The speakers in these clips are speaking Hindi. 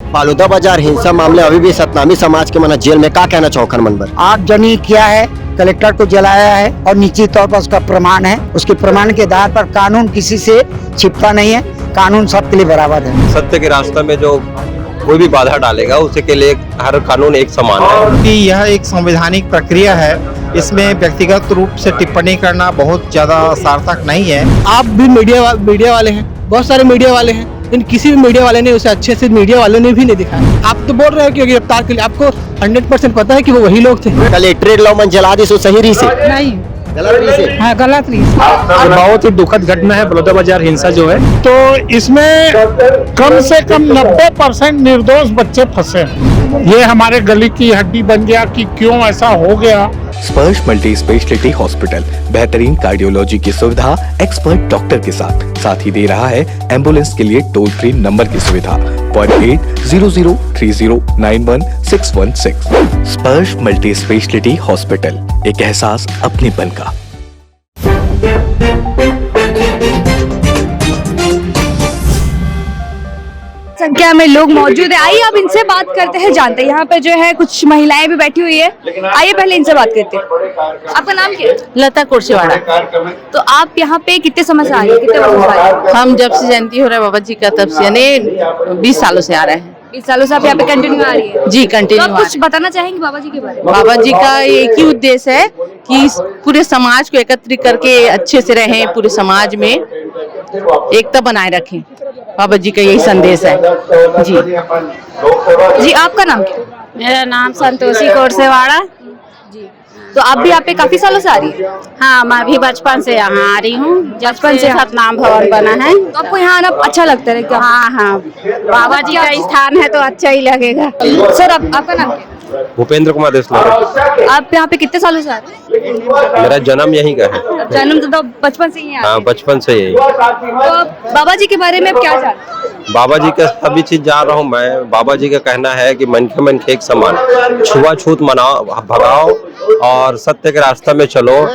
बालोदा बाजार हिंसा मामले अभी भी सतनामी समाज के मना जेल में, क्या कहना चाहो खरमन पर? आग जनी किया है, कलेक्टर को जलाया है और निश्चित तौर पर उसका प्रमाण है। उसके प्रमाण के आधार पर कानून किसी से छिपता नहीं है, कानून सबके लिए बराबर है। सत्य के रास्ते में जो कोई भी बाधा डालेगा उसे के लिए हर कानून एक समान है। कि यह एक संवैधानिक प्रक्रिया है, इसमें व्यक्तिगत रूप से टिप्पणी करना बहुत ज्यादा सार्थक नहीं है। आप भी मीडिया वाले हैं, बहुत सारे मीडिया वाले हैं, लेकिन किसी भी मीडिया वाले ने उसे अच्छे से मीडिया वालों ने भी नहीं दिखाया। आप तो बोल रहे हो कि गिरफ्तार के लिए आपको 100% पता है कि वो वही लोग थे। कलेक्ट्रेट लॉमन जला दी, सो सही रही से नहीं, गलत रही से। हाँ गलत नहीं। बहुत ही दुखद घटना है बलौदा बाजार हिंसा जो है। तो इसमें कम से कम 90% निर्दोष बच्चे फंसे हैं। ये हमारे गली की हड्डी बन गया कि क्यों ऐसा हो गया। स्पर्श मल्टी स्पेशलिटी हॉस्पिटल बेहतरीन कार्डियोलॉजी की सुविधा एक्सपर्ट डॉक्टर के साथ ही दे रहा है एम्बुलेंस के लिए टोल फ्री नंबर की सुविधा 08003091616। स्पर्श मल्टी स्पेशलिटी हॉस्पिटल, एक एहसास अपनेपन का। संख्या में लोग मौजूद है। आइए अब इनसे बात करते हैं, जानते हैं। यहाँ पे जो है कुछ महिलाएं भी बैठी हुई है, आइए पहले इनसे बात करते हैं। आपका नाम क्या है? लता कुर्सीवाड़ा। तो आप यहाँ पे कितने समय से आ रहे हैं, कितने वर्षों से आ रहे हैं? हम जब से जयंती हो रहा है बाबा जी का तब से, यानी 20 सालों से आ रहे हैं। 20 सालों से आप यहाँ पे कंटिन्यू आ रही है? जी तो कंटिन्यू। आप कुछ बताना चाहेंगे बाबा जी के बारे में? बाबा जी का एक ही उद्देश्य है कि पूरे समाज को एकत्रित करके अच्छे से रहें, पूरे समाज में एकता बनाए रखें। बाबा जी का यही संदेश है। जी जी, आपका नाम क्या है? मेरा नाम संतोषी कुर्सीवाड़ा। तो आप भी यहाँ पे काफी सालों से आ रही है? हाँ, मैं भी बचपन से यहाँ आ रही हूँ, बचपन से सतनाम भवन बना है। तो आपको यहाँ आना अच्छा लगता है क्या? हाँ हाँ, बाबा जी का स्थान है तो अच्छा ही लगेगा। सर आपका नाम क्या है? भूपेंद्र कुमार देशमुख। आप यहाँ पे कितने सालों से आ रहे हैं? मेरा जन्म यहीं का है। जन्म तो बचपन से ही है? हाँ, बचपन से यही। तो आप बाबा जी के बारे में आप क्या जानते हैं? बाबा जी का सभी चीज जान रहा हूँ मैं। बाबा जी का कहना है कि मन के एक समान, छुआछूत मनाओ, भगाओ और सत्य के रास्ते में चलो।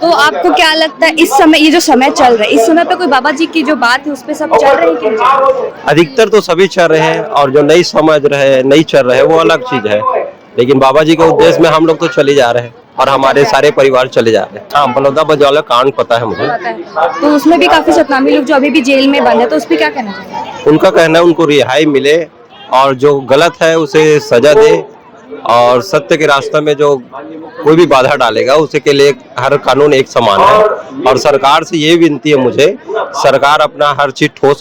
तो आपको क्या लगता है इस समय, ये जो समय चल रहा है, इस समय पे कोई बाबा जी की जो बात है उस पे सब चल रहे हैं कि नहीं? अधिकतर तो सभी चल रहे हैं और जो नहीं समझ रहे, नहीं चल रहे, वो अलग चीज है। लेकिन बाबा जी के उद्देश्य में हम लोग तो चले जा रहे हैं और हमारे सारे परिवार चले जा रहे हैं। हाँ, बलौदा बाजार कांड पता है मुझे। तो उसमें भी काफी सतनामी लोग जो अभी भी जेल में बंद है, तो उस पर क्या कहना चाहिए? उनका कहना है उनको रिहाई मिले और जो गलत है उसे सजा दे और सत्य के रास्ते में जो कोई भी बाधा डालेगा उसे के लिए हर कानून एक समान है। और सरकार से ये विनती है मुझे, सरकार अपना हर चीज ठोस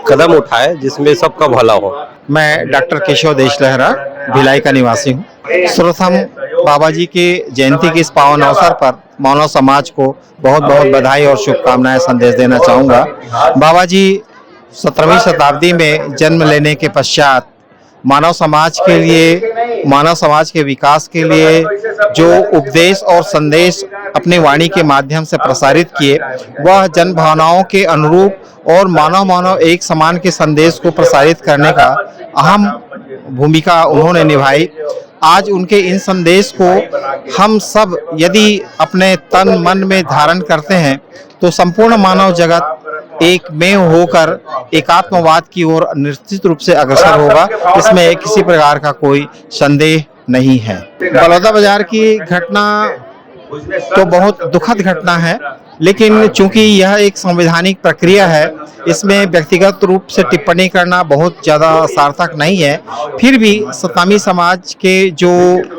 कदम उठाए जिसमें सबका भला हो। मैं डॉक्टर केशव देशलहरा, भिलाई का निवासी हूँ। सर्वप्रथम बाबा जी के जयंती के इस पावन अवसर पर मानव समाज को बहुत बहुत बधाई और शुभकामनाएं संदेश देना चाहूँगा। बाबा जी 17वीं शताब्दी में जन्म लेने के पश्चात मानव समाज के लिए, मानव समाज के विकास के लिए जो उपदेश और संदेश अपनी वाणी के माध्यम से प्रसारित किए, वह जन भावनाओं के अनुरूप और मानव एक समान के संदेश को प्रसारित करने का अहम भूमिका उन्होंने निभाई। आज उनके इन संदेश को हम सब यदि अपने तन मन में धारण करते हैं तो संपूर्ण मानव जगत एक में होकर एकात्मवाद की ओर निश्चित रूप से अग्रसर होगा। इसमें किसी प्रकार का कोई संदेह नहीं है। बलौदा बाजार की घटना तो बहुत दुखद घटना है, लेकिन चूंकि यह एक संवैधानिक प्रक्रिया है, इसमें व्यक्तिगत रूप से टिप्पणी करना बहुत ज़्यादा सार्थक नहीं है। फिर भी सतनामी समाज के जो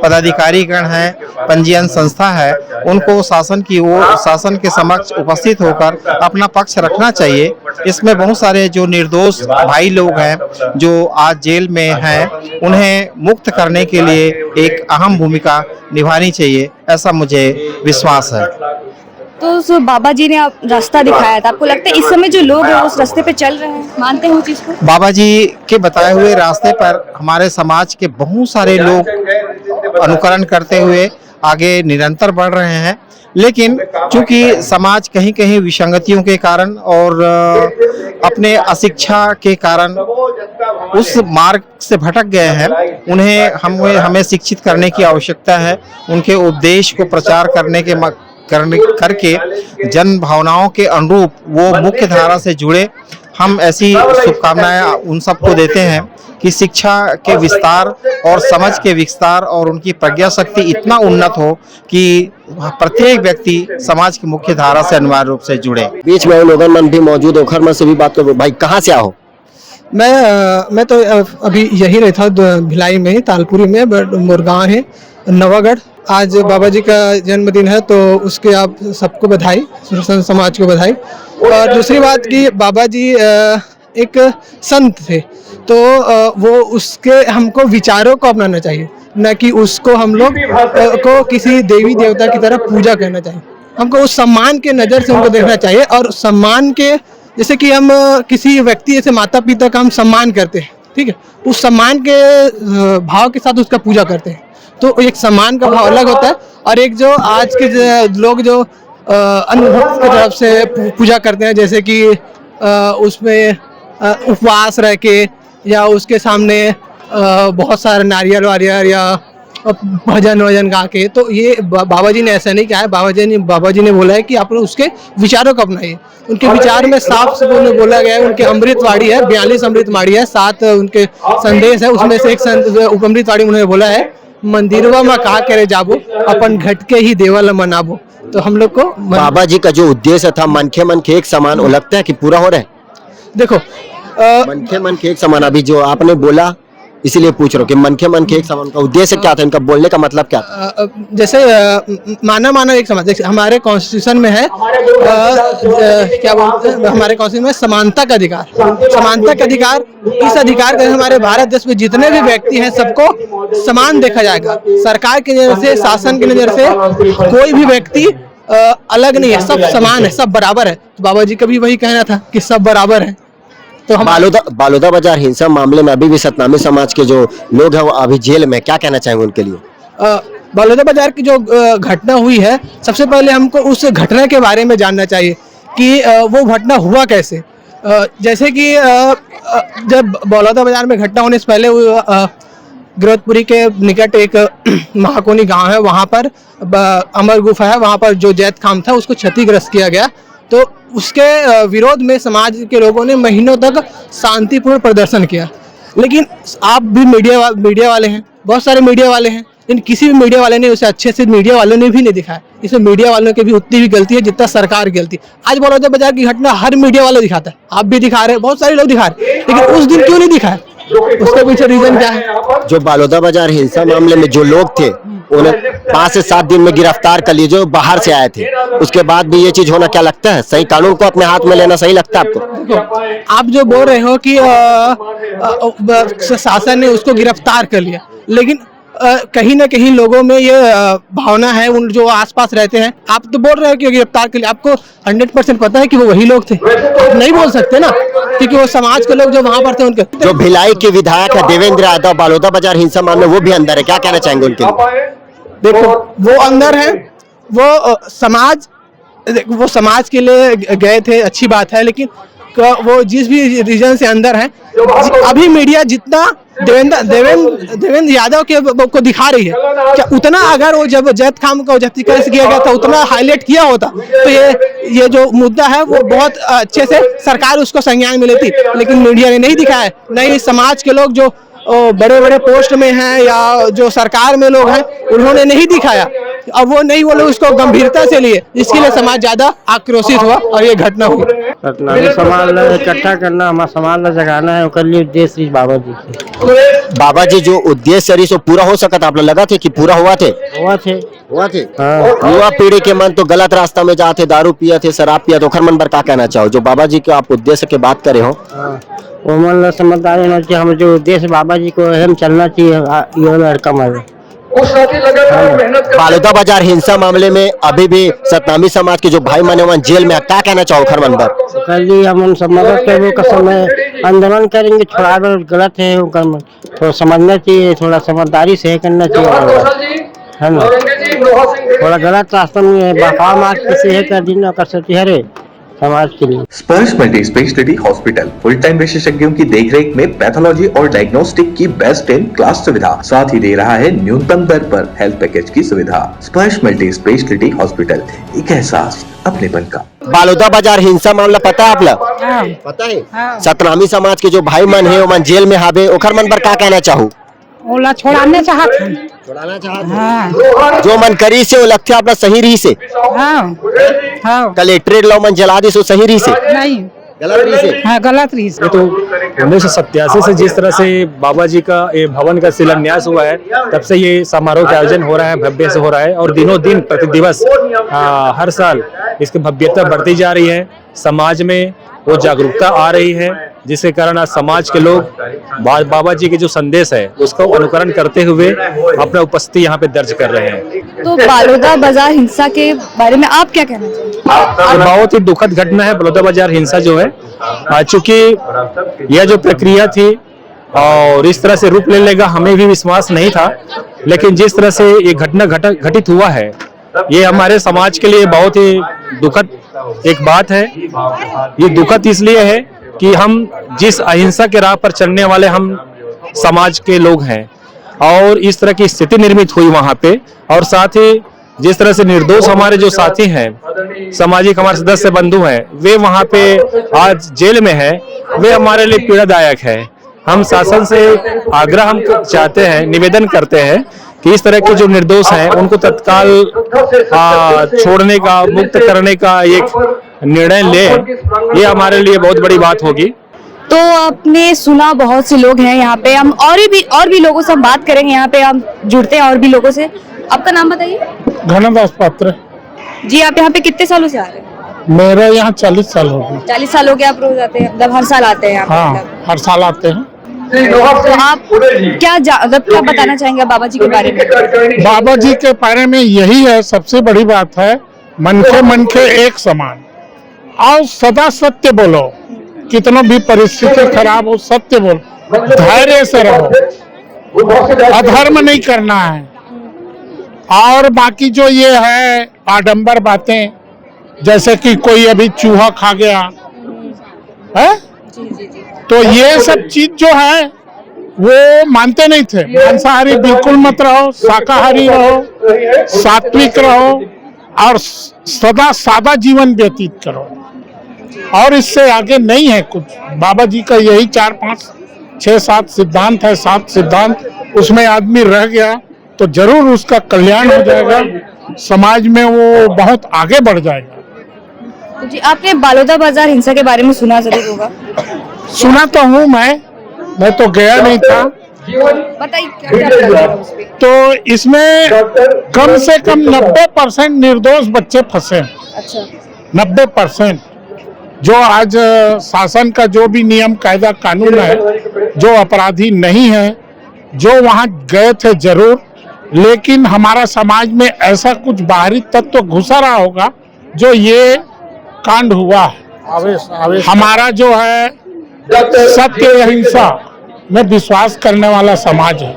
पदाधिकारीगण हैं, पंजीयन संस्था है, उनको शासन की ओर, शासन के समक्ष उपस्थित होकर अपना पक्ष रखना चाहिए। इसमें बहुत सारे जो निर्दोष भाई लोग हैं जो आज जेल में हैं, उन्हें मुक्त करने के लिए एक अहम भूमिका निभानी चाहिए, ऐसा मुझे विश्वास है। तो उस बाबा जी ने आप रास्ता दिखाया था, आपको लगता है इस समय जो लोग हैं उस रास्ते पे चल रहे हैं, मानते हैं उस चीज को? बाबा जी के बताए हुए रास्ते पर हमारे समाज के बहुत सारे लोग अनुकरण करते हुए आगे निरंतर बढ़ रहे हैं, लेकिन चूंकि समाज कहीं कहीं विसंगतियों के कारण और अपने अशिक्षा के कारण उस मार्ग से भटक गए हैं, उन्हें हमें शिक्षित करने की आवश्यकता है। उनके उपदेश को प्रचार करके जन भावनाओं के अनुरूप वो मुख्य धारा से जुड़े, हम ऐसी शुभकामनाएं उन सबको देते हैं कि शिक्षा के विस्तार और समझ के विस्तार और उनकी प्रज्ञा शक्ति इतना उन्नत हो कि प्रत्येक व्यक्ति समाज की मुख्य धारा से अनिवार्य रूप से जुड़े। बीच में लोगन मन भी मौजूद है, ओखर मन से भी बात करो। भाई कहाँ से आओ? मैं तो अभी यही रहता हूँ भिलाई में ही, तालपुरी में, मुरगांव है, नवागढ़। आज बाबा जी का जन्मदिन है तो उसके आप सबको बधाई, सुरसंत समाज को बधाई। और दूसरी बात कि बाबा जी एक संत थे, तो वो उसके हमको विचारों को अपनाना चाहिए, न कि उसको हम लोग को किसी देवी देवता की तरह पूजा करना चाहिए। हमको उस सम्मान के नज़र से उनको देखना चाहिए, और सम्मान के जैसे कि हम किसी व्यक्ति जैसे माता पिता का हम सम्मान करते हैं, ठीक है, उस सम्मान के भाव के साथ उसका पूजा करते हैं, तो एक सम्मान का भाव अलग होता है। और एक जो आज के लोग जो अन्य भक्त की तरफ से पूजा करते हैं, जैसे कि उसमें उपवास रह के या उसके सामने बहुत सारे नारियल वारियल या भजन वजन गा के, तो ये बाबा जी ने ऐसा नहीं कहा है। बाबा जी ने बोला है कि आप उसके विचारों को अपनाइए। उनके विचार में साफ से बोला गया है, उनके अमृतवाणी है, 42 अमृतवाणी है, 7 उनके संदेश है, उसमें से एक अमृतवाणी उन्होंने बोला है, मंदिरवा में का करे जाबो, अपन घट के ही देवल मनाबो। तो हम लोग को बाबा जी का जो उद्देश्य था मन के एक समान, वो लगता है कि पूरा हो रहा है? देखो मन के एक समान, अभी जो आपने बोला इसीलिए पूछ रहा हूँ कि मन के एक समान का उद्देश्य क्या था, इनका बोलने का मतलब क्या था? जैसे मानव एक समाज, जैसे हमारे कॉन्स्टिट्यूशन में है क्या बोलते हैं, हमारे कॉन्स्टिट्यूशन में समानता का अधिकार। समानता का अधिकार, इस अधिकार के हमारे भारत देश में जितने भी व्यक्ति हैं सबको समान देखा जाएगा। सरकार की नजर से, शासन की नजर से कोई भी व्यक्ति अलग नहीं है, सब समान है, सब बराबर है। तो बाबा जी का भी वही कहना था कि सब बराबर है। तो बालोदा बाजार हिंसा मामले में अभी भी सतनामी समाज के जो लोग हैं वो अभी जेल में, क्या कहना चाहेंगे उनके लिए? बालोदा बाजार की जो घटना हुई है, सबसे पहले हमको उस घटना के बारे में जानना चाहिए कि वो घटना हुआ कैसे। जैसे कि जब बालोदा बाजार में घटना होने से पहले गिरवतपुरी के निकट एक महाकोनी गांव है, वहाँ पर अमर गुफा है, वहाँ पर जो जैत खाम था उसको क्षतिग्रस्त किया गया। तो उसके विरोध में समाज के लोगों ने महीनों तक शांतिपूर्ण प्रदर्शन किया। लेकिन आप भी मीडिया वाले हैं, बहुत सारे मीडिया वाले हैं, लेकिन किसी भी मीडिया वाले ने उसे अच्छे से मीडिया वालों ने भी नहीं दिखाया। इसमें मीडिया वालों की भी उतनी भी गलती है जितना सरकार की गलती। आज बालोदा बाजार की घटना हर मीडिया वाला दिखाता है, आप भी दिखा रहे हैं, बहुत सारे लोग दिखा रहे हैं, लेकिन उस दिन क्यों नहीं दिखाया? उसके पीछे रीजन क्या है? जो बालोदा बाजार हिंसा मामले में जो लोग थे उन्हें 5 से 7 दिन में गिरफ्तार कर लिए, जो बाहर से आए थे, उसके बाद भी ये चीज होना क्या लगता है सही? कानून को अपने हाथ में लेना सही लगता है आपको? आप जो बोल रहे हो कि शासन ने उसको गिरफ्तार कर लिया, लेकिन कहीं ना कहीं लोगों में ये भावना है, उन जो आसपास रहते हैं। आप तो बोल रहे हो कि गिरफ्तार कर लिया, आपको 100% पता है कि वो वही लोग थे? आप नहीं बोल सकते ना, क्योंकि वो समाज के लोग जो वहाँ पर थे उनके। जो भिलाई के विधायक है देवेंद्र यादव, बालोदा बाजार हिंसा मामले वो भी अंदर है, क्या कहना चाहेंगे उनके लिए? देखो वो अंदर है, वो समाज के लिए गए थे, अच्छी बात है, लेकिन वो जिस भी रीजन से अंदर है, अभी मीडिया जितना देवेंद्र यादव को दिखा रही है, क्या उतना अगर वो जब जैत खाम को क्षतिग्रस्त किया गया था उतना हाईलाइट किया होता तो ये जो मुद्दा है वो बहुत अच्छे से सरकार उसको संज्ञान में लेती, लेकिन मीडिया ने नहीं दिखाया। नहीं, समाज के लोग जो बड़े बड़े पोस्ट में हैं या जो सरकार में लोग हैं उन्होंने नहीं दिखाया, अब वो लोग उसको गंभीरता से लिए, इसके लिए समाज ज्यादा आक्रोशित हुआ और ये घटना हुई। समाज इकट्ठा करना, हमारा समाज ला जगाना है, उसके लिए उद्देश्य बाबा जी जो उद्देश्य रही सो पूरा हो सकता, आप लोग लगा थे कि पूरा हुआ थे? युवा पीढ़ी के मन तो गलत रास्ता में जाते, दारू पिया थे, शराब पिया, तो ओखर मन पर क्या कहना चाहो? जो बाबा जी के आप उद्देश्य की बात करे हो, वो मन समझदारी होना चाहिए, हम जो उद्देश्य बाबा जी को हम चलना चाहिए, ये लड़का मारे। बालोदा बाजार हिंसा मामले में अभी भी सतनामी समाज के जो भाई माने वहाँ जेल में, क्या कहना चाहो ओखर मन पर? कल हम सब मदद करने का समय आंदोलन करेंगे, थोड़ा गलत है थोड़ा समझना चाहिए, थोड़ा समझदारी से करना चाहिए, है ना? थोड़ा गलत रास्ता में बकावा मार्ग किसी है कर दिन कर सकती है रे, समाज के लिए। स्पर्श multi speciality hospital full time विशेषज्ञों की देखरेख में पैथोलॉजी और डायग्नोस्टिक की बेस्ट इन क्लास सुविधा, साथ ही दे रहा है न्यूनतम दर पर हेल्थ पैकेज की सुविधा। स्पर्श मल्टी स्पेशलिटी हॉस्पिटल, एक एहसास अपनेपन का। बालोदा बाजार हिंसा मामला पता है आप लोग? पता है? सतनामी समाज के जो भाई मन है वो मन जेल में हावे, ओखर मन पर का कहना चाहूँ? ओला छोड़ाने चाहत हन। छोड़ाना चाहत जो मन करी से वो लगते अपना सही रही से। हाँ कलेक्ट्रेट लो मन जला दी सो सही रही से। नहीं गलत रही से। हाँ गलत रही से। तो 1987 से जिस तरह से बाबा जी का ये भवन का शिलान्यास हुआ है, तब से ये समारोह का आयोजन हो रहा है, भव्य से हो रहा है और दिनों दिन प्रति दिवस हर साल इसकी भव्यता बढ़ती जा रही है। समाज में वो जागरूकता आ रही है, जिसके कारण आज समाज के लोग बाबा जी के जो संदेश है उसका अनुकरण करते हुए अपना उपस्थिति यहाँ पे दर्ज कर रहे हैं। तो बालोदा बाजार हिंसा के बारे में आप क्या कहना चाहेंगे? बहुत ही दुखद घटना है बालोदा बाजार हिंसा जो है, चूंकि यह जो प्रक्रिया थी और इस तरह से रूप ले लेगा हमें भी विश्वास नहीं था, लेकिन जिस तरह से ये घटना घटित हुआ है ये हमारे समाज के लिए बहुत ही दुखद एक बात है। ये दुखद इसलिए है कि हम जिस अहिंसा के राह पर चलने वाले हम समाज के लोग हैं और इस तरह की स्थिति निर्मित हुई वहां पे, और साथ ही जिस तरह से निर्दोष हमारे जो साथी हैं, सामाजिक हमारे सदस्य बंधु हैं, वे वहां पे आज जेल में हैं, वे हमारे लिए पीड़ादायक है। हम शासन से आग्रह हम चाहते हैं, निवेदन करते हैं कि इस तरह के जो निर्दोष हैं उनको तत्काल छोड़ने का, मुक्त करने का एक निर्णय ले, ये हमारे लिए बहुत बड़ी बात होगी। तो आपने सुना, बहुत से लोग हैं यहाँ पे, हम और भी लोगों से हम बात करेंगे। यहाँ पे हम जुड़ते हैं और भी लोगों से। आपका नाम बताइए। घनदास पात्र। जी, आप यहाँ पे कितने सालों से आ रहे हैं? मेरा यहाँ 40 साल हो गए। 40 साल हो गए आप रोज आते हैं? मतलब हर साल आते हैं यहाँ पे? हाँ, हर साल आते हैं। तो आप क्या बताना चाहेंगे बाबा जी के बारे में? बाबा जी के बारे में यही है, सबसे बड़ी बात है, मन के एक समान, और सदा सत्य बोलो, कितना भी परिस्थिति खराब हो सत्य बोलो, धैर्य से रहो, अधर्म नहीं करना है। और बाकी जो ये है आडंबर बातें, जैसे कि कोई अभी चूहा खा गया है, तो ये सब चीज जो है वो मानते नहीं थे। मांसाहारी बिल्कुल मत रहो, शाकाहारी रहो, सात्विक रहो और सदा सादा जीवन व्यतीत करो, और इससे आगे नहीं है कुछ। बाबा जी का यही 4, 5, 6, 7 सिद्धांत है, 7 सिद्धांत, उसमें आदमी रह गया तो जरूर उसका कल्याण हो जाएगा, समाज में वो बहुत आगे बढ़ जाएगा। तो जी, आपने बालोदा बाजार हिंसा के बारे में सुना जरूर होगा? सुना तो हूँ, मैं तो गया नहीं था। बताइए क्या उस पे? तो इसमें कम से कम 90% निर्दोष बच्चे फंसे। अच्छा। 90% जो आज शासन का जो भी नियम कायदा कानून है, जो अपराधी नहीं है, जो वहां गए थे जरूर, लेकिन हमारा समाज में ऐसा कुछ बाहरी तत्व घुसा रहा होगा जो ये कांड हुआ है। हमारा जो है सत्य अहिंसा में विश्वास करने वाला समाज है।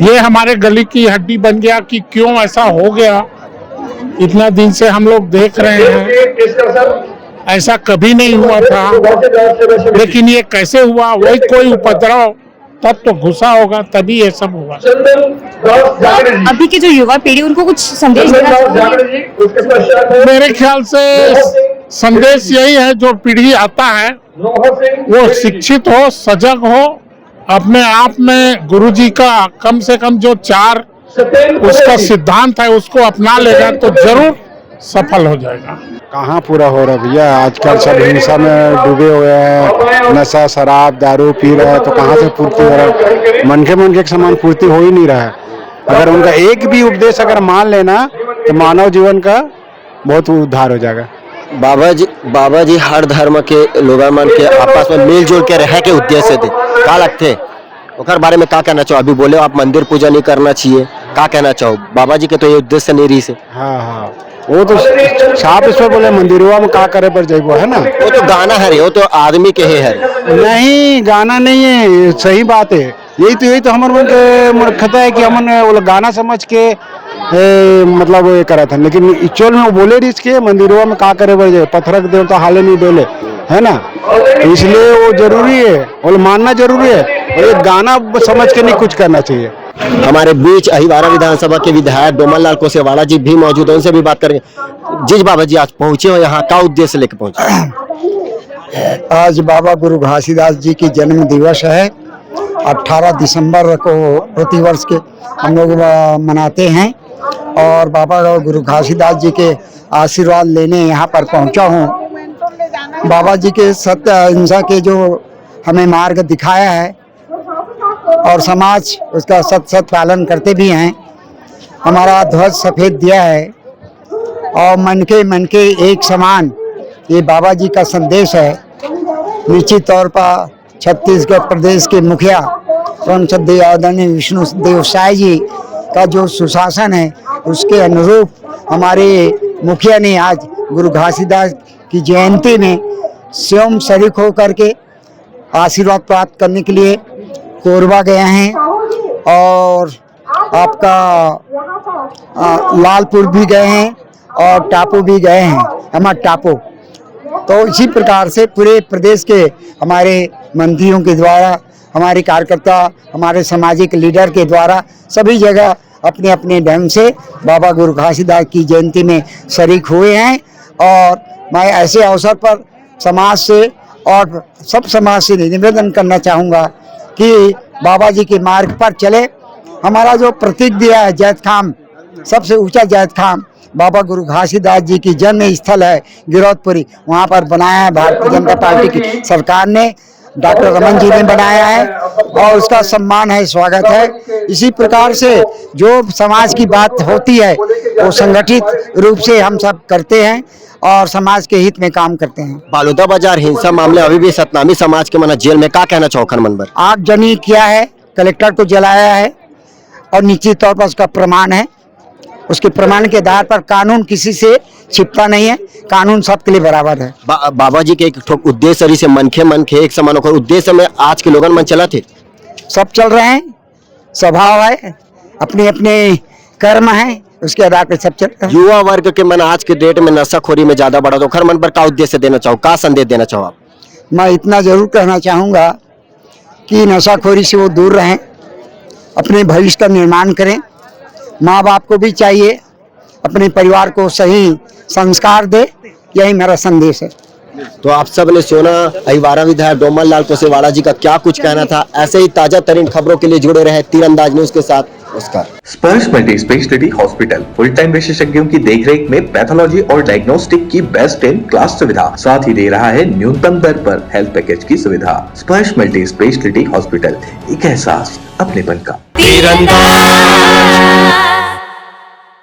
ये हमारे गली की हड्डी बन गया कि क्यों ऐसा हो गया, इतना दिन से हम लोग देख रहे हैं, ऐसा कभी नहीं हुआ था, लेकिन ये कैसे हुआ? वही कोई उपद्रव तत्व घुसा होगा तभी ये सब हुआ। अभी की जो युवा पीढ़ी, उनको कुछ संदेश देना चाहिए? मेरे ख्याल से संदेश यही है, जो पीढ़ी आता है वो शिक्षित हो, सजग हो, अपने आप में गुरुजी का कम से कम जो 4 उसका सिद्धांत है उसको अपना लेगा तो जरूर सफल हो जाएगा। कहाँ पूरा हो रहा भैया, आजकल सब हिंसा में डूबे हुए हैं, नशा शराब दारू पी रहे हैं, तो कहाँ से पूर्ति हो रहा है? मन के समान पूर्ति हो ही नहीं रहा है। अगर उनका एक भी उपदेश अगर मान लेना तो मानव जीवन का बहुत उद्धार हो जाएगा। बाबा जी हर धर्म के लोग मन के आपस में मिलजुल के रह के उद्देश्य थे, का लगते ओकर बारे में का कहना चाहो? अभी बोले आप मंदिर पूजा नहीं करना चाहिए, का कहना चाहो? बाबा जी के तो ये उद्देश्य नहीं रही से। हाँ, वो तो साफ इस पर बोले मंदिरवा में का करे पर जाइबो है ना, वो तो गाना है, वो तो आदमी के है। नहीं, गाना नहीं है, सही बात है। यही तो हमारे मन के मूर्खता है कि हमन वो गाना समझ के मतलब वो ये करा था, लेकिन एक्चुअल में वो बोले रिच के मंदिरों में का करे बजे पत्थर के देवता हाले नहीं डोले, है ना। इसलिए वो जरूरी है और मानना जरूरी है, और ये गाना समझ के नहीं कुछ करना चाहिए। हमारे बीच अहिवारा विधानसभा के विधायक डोमन लाल कोसेवाड़ा जी भी मौजूद हैं, उनसे भी बात करेंगे। जी बाबा जी, आज पहुंचे हो यहाँ, क्या उद्देश्य लेके पहुंचे? आज बाबा गुरु घासीदास जी की जन्म दिवस है। 18 दिसंबर को प्रतिवर्ष के हम लोग मनाते हैं, और बाबा गुरु घासीदास जी के आशीर्वाद लेने यहाँ पर पहुँचा हूँ। बाबा जी के सत्य अहिंसा के जो हमें मार्ग दिखाया है और समाज उसका सत पालन करते भी हैं। हमारा ध्वज सफ़ेद दिया है और मन के एक समान, ये बाबा जी का संदेश है। निश्चित तौर पर छत्तीसगढ़ प्रदेश के मुखिया सांसद आदरणीय विष्णु देव साय जी का जो सुशासन है, उसके अनुरूप हमारे मुखिया ने आज गुरु घासीदास की जयंती में स्वयं शरीक होकर के आशीर्वाद प्राप्त करने के लिए कोरबा गए हैं, और आपका लालपुर भी गए हैं और टापू भी गए हैं, हमारा टापू। तो इसी प्रकार से पूरे प्रदेश के हमारे मंत्रियों के द्वारा, हमारे कार्यकर्ता, हमारे सामाजिक लीडर के द्वारा सभी जगह अपने अपने ढंग से बाबा गुरु घासीदास की जयंती में शरीक हुए हैं। और मैं ऐसे अवसर पर समाज से और सब समाज से निवेदन करना चाहूँगा कि बाबा जी के मार्ग पर चले। हमारा जो प्रतीक दिया है जैत खाम, सबसे ऊंचा जैत खाम बाबा गुरु घासीदास जी की जन्म स्थल है गिरौदपुरी, वहाँ पर बनाया है भारतीय जनता पार्टी की सरकार ने, डॉक्टर रमन जी ने बनाया है, और उसका सम्मान है, स्वागत है। इसी प्रकार से जो समाज की बात होती है वो संगठित रूप से हम सब करते हैं और समाज के हित में काम करते हैं। बालोदा बाजार हिंसा मामले अभी भी सतनामी समाज के मना जेल में, क्या कहना चाहो खरमन पर? आगजनी किया है, कलेक्टर को जलाया है, और निश्चित तौर पर उसका प्रमाण है। उसके प्रमाण के आधार पर कानून किसी से छिपता नहीं है, कानून सबके लिए बराबर है। बाबा जी के एक उद्देश्य से मनखे एक समान होकर उद्देश्य में आज के लोगन मन चला थे, सब चल रहे हैं, स्वभाव है, अपने अपने कर्म है, उसके आधार पर सब चल रहे हैं। युवा वर्ग के मन आज के डेट में नशाखोरी में ज्यादा बढ़ा, तो खरमन पर क्या उद्देश्य देना चाहो, क्या संदेश देना चाहो आप? मैं इतना जरूर कहना चाहूँगा कि नशाखोरी से वो दूर रहें, अपने भविष्य का निर्माण करें। माँ बाप को भी चाहिए अपने परिवार को सही संस्कार दे, यही मेरा संदेश है। तो आप सब ने सुना अहिवारा विधायक डोमन लाल कोसेवाड़ा जी का क्या कुछ कहना था। ऐसे ही ताजा तरीन खबरों के लिए जुड़े रहे तीरंदाज न्यूज के साथ। नमस्कार। स्पर्श multi speciality hospital full time विशेषज्ञों की देखरेख में पैथोलॉजी और डायग्नोस्टिक की बेस्ट इन क्लास सुविधा, साथ ही दे रहा है न्यूनतम दर पर हेल्थ पैकेज की सुविधा। स्पर्श मल्टी स्पेशलिटी हॉस्पिटल, एक एहसास अपनेपन का।